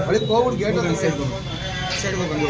ಒಳಗೆ ಹೋಗ್ಬಿಟ್ಟು ಗೇಟ್ ಸೈಡ್ಗೆ ಬಂದು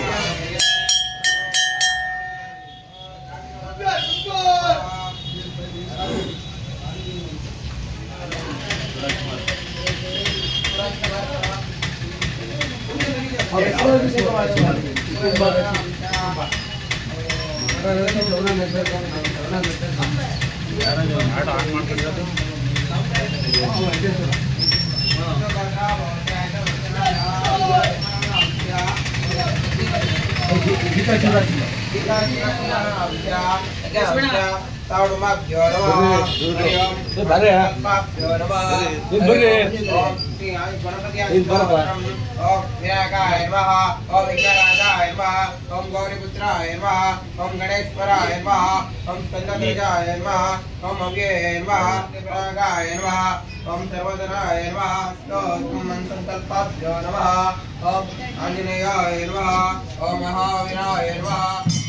ओम गौरीपुत्राय नमः ओम गणेश्वराय नमः ओम स्कंदतेजाय नमः ओम अव्यये नमः देवरागाय नमः ओम सर्वधनाय नमः ओम संकल्पाभ्यो नमः ओम आंजनेयाय नमः ओम महावीराय नमः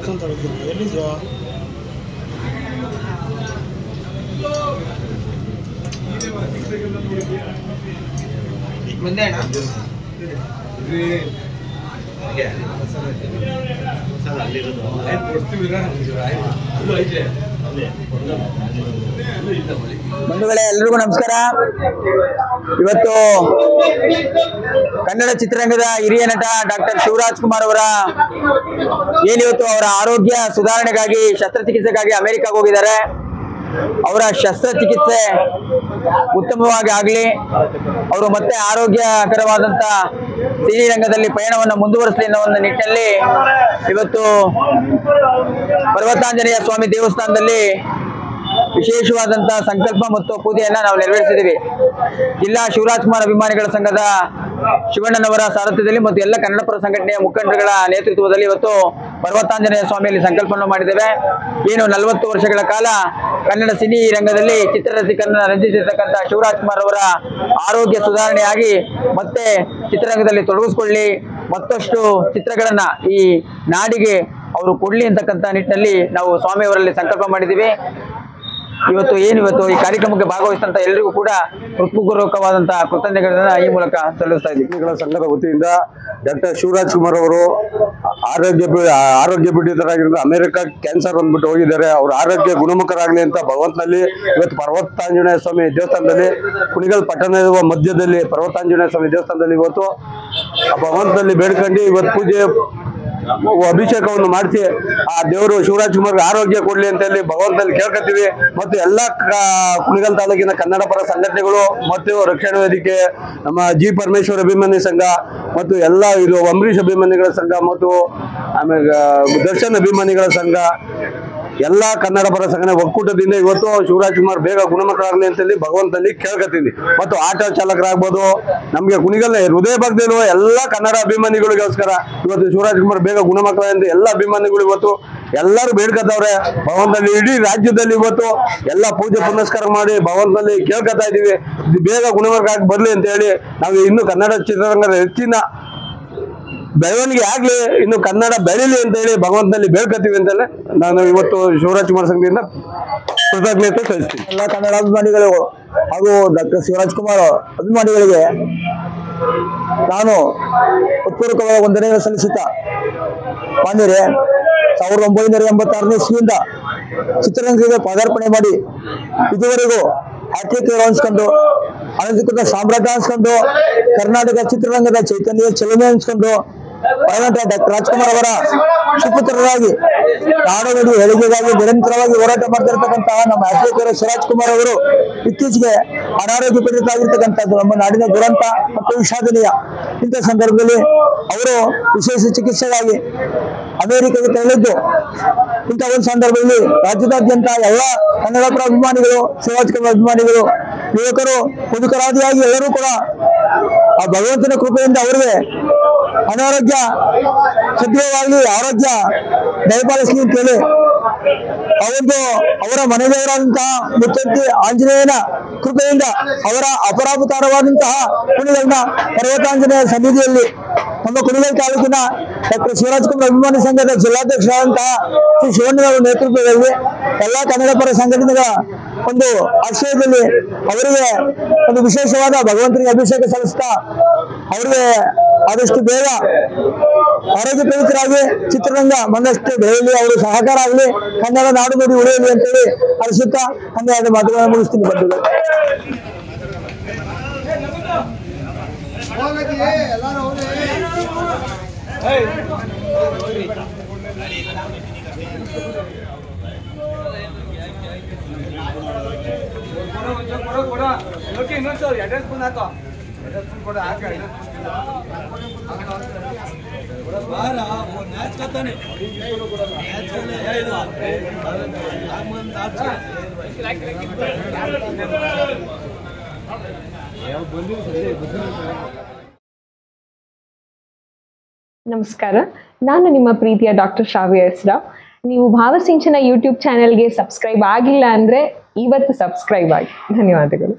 ಮುಂದೆ ಬಂಧುಗಳೇ, ಎಲ್ರಿಗೂ ನಮಸ್ಕಾರ. ಇವತ್ತು ಕನ್ನಡ ಚಿತ್ರರಂಗದ ಹಿರಿಯ ನಟ ಡಾಕ್ಟರ್ ಶಿವರಾಜ್ ಕುಮಾರ್ ಅವರ ಏನಿವತ್ತು ಅವರ ಆರೋಗ್ಯ ಸುಧಾರಣೆಗಾಗಿ ಶಸ್ತ್ರಚಿಕಿತ್ಸೆಗಾಗಿ ಅಮೆರಿಕಾಗೆ ಹೋಗಿದ್ದಾರೆ. ಅವರ ಶಸ್ತ್ರಚಿಕಿತ್ಸೆ ಉತ್ತಮವಾಗಿ ಆಗಲಿ, ಅವರು ಮತ್ತೆ ಆರೋಗ್ಯಕರವಾದಂಥ ಸಿನಿ ರಂಗದಲ್ಲಿ ಪಯಣವನ್ನು ಮುಂದುವರಿಸಲಿ ಅನ್ನೋ ಒಂದು ನಿಟ್ಟಿನಲ್ಲಿ ಇವತ್ತು ಪರ್ವತಾಂಜನೇಯ ಸ್ವಾಮಿ ದೇವಸ್ಥಾನದಲ್ಲಿ ವಿಶೇಷವಾದಂತಹ ಸಂಕಲ್ಪ ಮತ್ತು ಪೂಜೆಯನ್ನ ನಾವು ನೆರವೇರಿಸಿದ್ದೀವಿ. ಜಿಲ್ಲಾ ಶಿವರಾಜ್ ಕುಮಾರ್ ಅಭಿಮಾನಿಗಳ ಸಂಘದ ಶಿವಣ್ಣನವರ ಸಾರಥ್ಯದಲ್ಲಿ ಮತ್ತು ಎಲ್ಲ ಕನ್ನಡಪರ ಸಂಘಟನೆಯ ಮುಖಂಡರುಗಳ ನೇತೃತ್ವದಲ್ಲಿ ಇವತ್ತು ಪರ್ವತಾಂಜನೇಯ ಸ್ವಾಮಿಯಲ್ಲಿ ಸಂಕಲ್ಪವನ್ನು ಮಾಡಿದ್ದೇವೆ. ಏನು 40 ವರ್ಷಗಳ ಕಾಲ ಕನ್ನಡ ಸಿನಿ ರಂಗದಲ್ಲಿ ಚಿತ್ರರಸಿಕರನ್ನು ರಂಜಿಸಿರ್ತಕ್ಕಂಥ ಶಿವರಾಜ್ ಕುಮಾರ್ ಅವರ ಆರೋಗ್ಯ ಸುಧಾರಣೆಯಾಗಿ ಮತ್ತೆ ಚಿತ್ರರಂಗದಲ್ಲಿ ತೊಡಗಿಸಿಕೊಳ್ಳಿ, ಮತ್ತಷ್ಟು ಚಿತ್ರಗಳನ್ನ ಈ ನಾಡಿಗೆ ಅವರು ಕೊಡ್ಲಿ ಅಂತಕ್ಕಂಥ ನಿಟ್ಟಿನಲ್ಲಿ ನಾವು ಸ್ವಾಮಿಯವರಲ್ಲಿ ಸಂಕಲ್ಪ ಮಾಡಿದ್ದೀವಿ. ಇವತ್ತು ಈ ಕಾರ್ಯಕ್ರಮಕ್ಕೆ ಭಾಗವಹಿಸಿದಂತ ಎಲ್ಲರಿಗೂ ಕೂಡ ಹೃತ್ಪೂರ್ವಕವಾದಂತಹ ಕೃತಜ್ಞತೆಗಳನ್ನ ಈ ಮೂಲಕ ಸಲ್ಲಿಸ್ತಾ ಇದ್ದೀವಿ. ಸಂಘದ ವತಿಯಿಂದ ಡಾಕ್ಟರ್ ಶಿವರಾಜ್ ಕುಮಾರ್ ಅವರು ಆರೋಗ್ಯ ಪೀಡಿತರಾಗಿರೋದು ಅಮೆರಿಕ ಕ್ಯಾನ್ಸರ್ ಬಂದ್ಬಿಟ್ಟು ಹೋಗಿದ್ದಾರೆ. ಅವ್ರ ಆರೋಗ್ಯ ಗುಣಮುಖರಾಗಲಿ ಅಂತ ಭಗವಂತನಲ್ಲಿ ಇವತ್ತು ಪರ್ವತಾಂಜನೇಯ ಸ್ವಾಮಿ ದೇವಸ್ಥಾನದಲ್ಲಿ ಕುಣಿಗಲ್ ಪಟ್ಟಣದ ಮಧ್ಯದಲ್ಲಿ ಪರ್ವತಾಂಜನೇಯ ಸ್ವಾಮಿ ದೇವಸ್ಥಾನದಲ್ಲಿ ಇವತ್ತು ಭಗವಂತನಲ್ಲಿ ಬೇಡ್ಕೊಂಡು ಇವತ್ತು ಪೂಜೆ ಅಭಿಷೇಕವನ್ನು ಮಾಡಿಸಿ ಆ ದೇವರು ಶಿವರಾಜ್ ಕುಮಾರ್ಗೆ ಆರೋಗ್ಯ ಕೊಡ್ಲಿ ಅಂತ ಹೇಳಿ ಭಗವಂತನಲ್ಲಿ ಕೇಳ್ಕೊತೀವಿ. ಮತ್ತು ಎಲ್ಲ ಕುಣಿಗಲ್ ತಾಲೂಕಿನ ಕನ್ನಡ ಪರ ಸಂಘಟನೆಗಳು ಮತ್ತು ರಕ್ಷಣಾ ವೇದಿಕೆ, ನಮ್ಮ ಜಿ ಪರಮೇಶ್ವರ್ ಅಭಿಮಾನಿ ಸಂಘ ಮತ್ತು ಎಲ್ಲ ಇದು ಅಂಬರೀಷ್ ಅಭಿಮಾನಿಗಳ ಸಂಘ ಮತ್ತು ಆಮೇಲೆ ದರ್ಶನ್ ಅಭಿಮಾನಿಗಳ ಸಂಘ, ಎಲ್ಲ ಕನ್ನಡ ಪರ ಸಂಘಟನೆ ಒಕ್ಕೂಟದಿಂದ ಇವತ್ತು ಶಿವರಾಜ್ ಕುಮಾರ್ ಬೇಗ ಗುಣಮುಖರಾಗಲಿ ಅಂತೇಳಿ ಭಗವಂತನಲ್ಲಿ ಕೇಳ್ಕೊತೀನಿ. ಮತ್ತು ಆಟೋ ಚಾಲಕರಾಗ್ಬೋದು, ನಮಗೆ ಕುಣಿಗಲ್ ಹೃದಯ ಭಾಗದಲ್ಲಿರುವ ಎಲ್ಲ ಕನ್ನಡ ಅಭಿಮಾನಿಗಳಿಗೋಸ್ಕರ ಇವತ್ತು ಶಿವರಾಜ್ ಕುಮಾರ್ ಬೇಗ ಗುಣಮುಖರಾಗಲಿ ಅಂತ ಎಲ್ಲ ಅಭಿಮಾನಿಗಳು ಇವತ್ತು ಎಲ್ಲರೂ ಬೇಡ್ಕೊತವ್ರೆ. ಭಗವಂತನಲ್ಲಿ ಇಡೀ ರಾಜ್ಯದಲ್ಲಿ ಇವತ್ತು ಎಲ್ಲ ಪೂಜೆ ಪುನಸ್ಕಾರ ಮಾಡಿ ಭಗವಂತನಲ್ಲಿ ಕೇಳ್ಕೊತಾ ಇದ್ದೀವಿ, ಇದು ಬೇಗ ಗುಣಮುಖರಾಗಿ ಬರ್ಲಿ ಅಂತ ಹೇಳಿ. ನಾವು ಇನ್ನು ಕನ್ನಡ ಚಿತ್ರರಂಗದ ಹೆಚ್ಚಿನ ಬೆಳವಣಿಗೆ ಆಗ್ಲಿ, ಇನ್ನು ಕನ್ನಡ ಬೆಳೀಲಿ ಅಂತ ಹೇಳಿ ಭಗವಂತನಲ್ಲಿ ಬೇಡ್ಕೊತೀವಿ ಅಂತಲೇ ನಾನು ಇವತ್ತು ಶಿವರಾಜ್ ಕುಮಾರ್ ಸಂಘದಿಂದ ಕೃತಜ್ಞತೆ ಸಲ್ಲಿಸ್ತೀನಿ. ಎಲ್ಲ ಕನ್ನಡ ಅಭಿಮಾನಿಗಳು ಹಾಗೂ ಡಾಕ್ಟರ್ ಶಿವರಾಜ್ ಕುಮಾರ್ ಅಭಿಮಾನಿಗಳಿಗೆ ನಾನು ಹೃತ್ಪೂರ್ವಕವಾದ ವಂದನೆಗಳನ್ನು ಸಲ್ಲಿಸುತ್ತಾ, ಮಾನ್ಯರೇ, 1986ನೇ ಇಸ್ವಿಯಿಂದ ಚಿತ್ರರಂಗಕ್ಕೆ ಪದಾರ್ಪಣೆ ಮಾಡಿ ಇದುವರೆಗೂ ಹ್ಯಾಟ್ರಿಕ್ ಅನ್ಸ್ಕೊಂಡು, ಅನಧಿಕೃತ ಸಾಮ್ರಾಟ ಅನ್ಸ್ಕೊಂಡು, ಕರ್ನಾಟಕ ಚಿತ್ರರಂಗದ ಚೈತನ್ಯ ಚಲನೆ ಅನ್ಸ್ಕೊಂಡು ಡಾಕ್ಟರ್ ರಾಜ್ಕುಮಾರ್ ಅವರ ಸುಪುತ್ರರಾಗಿ ನಾಡಗಡಿ ಏಳಿಗೆಗಾಗಿ ನಿರಂತರವಾಗಿ ಹೋರಾಟ ಮಾಡ್ತಿರ್ತಕ್ಕಂತಹ ನಮ್ಮ ಹ್ಯಾಟ್ರಿಕ್ ಶಿವರಾಜ್ ಕುಮಾರ್ ಅವರು ಇತ್ತೀಚೆಗೆ ಅನಾರೋಗ್ಯ ಪೀಡಿತರಾಗಿರ್ತಕ್ಕಂಥದ್ದು ನಮ್ಮ ನಾಡಿನ ದುರಂತ ಮತ್ತು ವಿಷಾದನೀಯ. ಇಂಥ ಸಂದರ್ಭದಲ್ಲಿ ಅವರು ವಿಶೇಷ ಚಿಕಿತ್ಸೆಗಾಗಿ ಅಮೆರಿಕಕ್ಕೆ ತೆರಳಿದ್ದು, ಇಂಥ ಒಂದು ಸಂದರ್ಭದಲ್ಲಿ ರಾಜ್ಯದಾದ್ಯಂತ ಎಲ್ಲ ಕನ್ನಡಪರ ಅಭಿಮಾನಿಗಳು, ಶಿವರಾಜ್ ಕುಮಾರ್ ಅಭಿಮಾನಿಗಳು, ಯುವಕರು, ಮುದುಕರಾದಿಯಾಗಿ ಎಲ್ಲರೂ ಕೂಡ ಆ ಭಗವಂತನ ಕೃಪೆಯಿಂದ ಅವರಿಗೆ ಅನಾರೋಗ್ಯ ಸದ್ಯವಾಗಿ ಆರೋಗ್ಯ ದಯಪಾಲಿಸಲಿ ಅಂತೇಳಿ ಅವರ ಮನೆದೇವರಾದಂತಹ ಮುತ್ತತ್ತಿ ಆಂಜನೇಯನ ಕೃಪೆಯಿಂದ ಅವರ ಅಪರಾಪತಾರವಾದಂತಹ ಕುಣಿಗಲ್ನ ಪರ್ವತಾಂಜನೇಯ ಸನ್ನಿಧಿಯಲ್ಲಿ ನಮ್ಮ ಕುಣಿಗಲ್ ತಾಲೂಕಿನ ಡಾಕ್ಟರ್ ಶಿವರಾಜ್ ಕುಮಾರ್ ಅಭಿಮಾನಿ ಸಂಘದ ಜಿಲ್ಲಾಧ್ಯಕ್ಷರಾದಂತಹ ಶ್ರೀ ಶಿವಣ್ಣನವರ ನೇತೃತ್ವದಲ್ಲಿ ಎಲ್ಲ ಕನ್ನಡ ಪರ ಸಂಘಟನೆಗಳ ಒಂದು ಆಶ್ರಯದಲ್ಲಿ ಅವರಿಗೆ ಒಂದು ವಿಶೇಷವಾದ ಭಗವಂತನಿಗೆ ಅಭಿಷೇಕ ಸಲ್ಲಿಸ್ತಾ ಅವರಿಗೆ ಆದಷ್ಟು ಬೇಗ ಆರೋಗ್ಯ ಪವಿತ್ರರಾಗಿ ಚಿತ್ರರಂಗ ಮನಷ್ಟು ಬೆಳೆಯಲಿ, ಅವರು ಸಹಕಾರ ಆಗಲಿ, ಕನ್ನಡ ನಾಡು ನುಡಿ ಉಳಿಯಲಿ ಅಂತೇಳಿ ಅನಿಸುತ್ತಾ ಹನ್ನೆರಡು ಮಾತುಗಳನ್ನು ಮುಗಿಸ್ತೀನಿ. ಬಂಧುಗಳು, ನಮಸ್ಕಾರ, ನಾನು ನಿಮ್ಮ ಪ್ರೀತಿಯ ಡಾಕ್ಟರ್ ಶ್ರಾವ್ಯ ಎಸ್ ರಾವ್. ನೀವು ಭಾವಸಿಂಚನ ಯೂಟ್ಯೂಬ್ ಚಾನೆಲ್ಗೆ ಸಬ್ಸ್ಕ್ರೈಬ್ ಆಗಿಲ್ಲ ಅಂದರೆ ಇವತ್ತು ಸಬ್ಸ್ಕ್ರೈಬ್ ಆಗಿ. ಧನ್ಯವಾದಗಳು.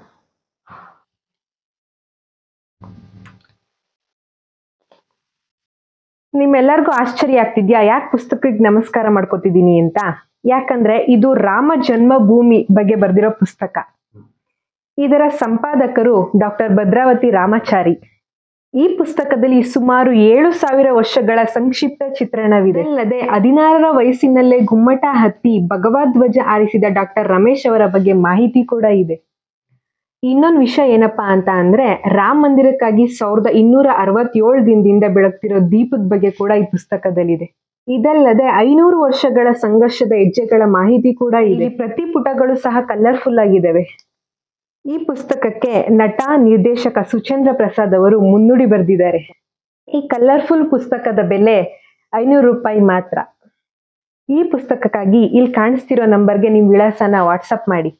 ನಿಮ್ಮೆಲ್ಲರಿಗೂ ಆಶ್ಚರ್ಯ ಆಗ್ತಿದ್ಯಾ ಯಾಕೆ ಪುಸ್ತಕಕ್ಕೆ ನಮಸ್ಕಾರ ಮಾಡ್ಕೋತಿದ್ದೀನಿ ಅಂತ? ಯಾಕಂದ್ರೆ ಇದು ರಾಮ ಜನ್ಮಭೂಮಿ ಬಗ್ಗೆ ಬರೆದಿರೋ ಪುಸ್ತಕ. ಇದರ ಸಂಪಾದಕರು ಡಾಕ್ಟರ್ ಭದ್ರಾವತಿ ರಾಮಾಚಾರಿ. ಈ ಪುಸ್ತಕದಲ್ಲಿ ಸುಮಾರು 7,000 ವರ್ಷಗಳ ಸಂಕ್ಷಿಪ್ತ ಚಿತ್ರಣವಿದೆ. ಅಲ್ಲದೆ 16ರ ವಯಸ್ಸಿನಲ್ಲೇ ಗುಮ್ಮಟ ಹತ್ತಿ ಭಗವಧ್ವಜ ಆರಿಸಿದ ಡಾಕ್ಟರ್ ರಮೇಶ್ ಅವರ ಬಗ್ಗೆ ಮಾಹಿತಿ ಕೂಡ ಇದೆ. ಇನ್ನೊಂದು ವಿಷಯ ಏನಪ್ಪಾ ಅಂತ ಅಂದ್ರೆ ರಾಮ ಮಂದಿರಕ್ಕಾಗಿ 1267 ದಿನದಿಂದ ಬೆಳಗ್ತಿರೋ ದೀಪದ ಬಗ್ಗೆ ಕೂಡ ಈ ಪುಸ್ತಕದಲ್ಲಿದೆ. ಇದಲ್ಲದೆ 500 ವರ್ಷಗಳ ಸಂಘರ್ಷದ ಹೆಜ್ಜೆಗಳ ಮಾಹಿತಿ ಕೂಡ ಇದೆ. ಪ್ರತಿ ಪುಟಗಳು ಸಹ ಕಲರ್ಫುಲ್ ಆಗಿದ್ದಾವೆ. ಈ ಪುಸ್ತಕಕ್ಕೆ ನಟ ನಿರ್ದೇಶಕ ಸುಚೇಂದ್ರ ಪ್ರಸಾದ್ ಅವರು ಮುನ್ನುಡಿ ಬರೆದಿದ್ದಾರೆ. ಈ ಕಲರ್ಫುಲ್ ಪುಸ್ತಕದ ಬೆಲೆ 500 ರೂಪಾಯಿ ಮಾತ್ರ. ಈ ಪುಸ್ತಕಕ್ಕಾಗಿ ಇಲ್ಲಿ ಕಾಣಿಸ್ತಿರೋ ನಂಬರ್ಗೆ ನಿಮ್ಮ ವಿಳಾಸನ ವಾಟ್ಸಪ್ ಮಾಡಿ.